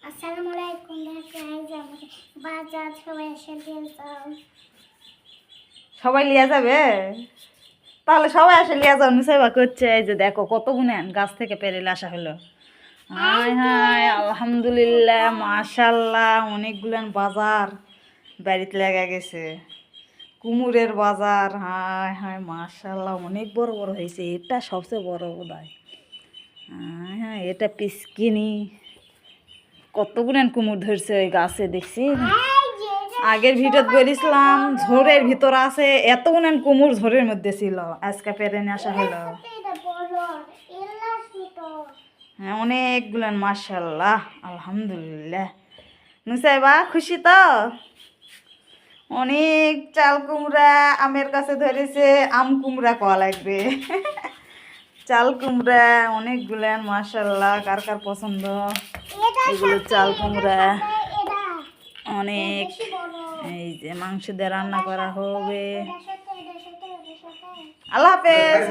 আসসালামু আলাইকুম বাজার সবাই এসে সবাই লিয়া যাবে, তাহলে সবাই আসে লিয়া যাও। নিসাইবা করছে, এই যে দেখো কত গুনেন গাছ থেকে পেরেলে আসা হলো। হায় হায় আলহামদুলিল্লাহ মাশাল্লাহ, অনেকগুলান বাজার বাড়িতে লেগে গেছে। কুমুরের বাজার, হায় হায় মাশাল্লাহ অনেক বড় বড় হয়েছে। এটা সবচেয়ে বড় বোধ হয়। হায় হায়, এটা পিসকিনি। কতগুলান কুমুর ধরছে ওই গাছে, দেখছি আগের ভিডিওতে বলেছিলাম ঝোরের ভিতর আছে, এতগুলান কুমুর ঝোরের মধ্যে ছিল। আজকে পেরে নিয়ে আসা হলো। হ্যাঁ অনেকগুলান মাশাল্লাহ আলহামদুলিল্লাহ। নুসাইবা খুশি তো? অনেক চাল কুমড়া আমের কাছে ধরেছে, আম কুমড়া খাওয়া লাগবে। চাল কুমড়া অনেকগুলান মাশাল্লাহ। কার কার পছন্দ এগুলো চাল কুমড়া? অনেক। এই যে মাংস দিয়ে রান্না করা হবে। আল্লাহ হাফেজ।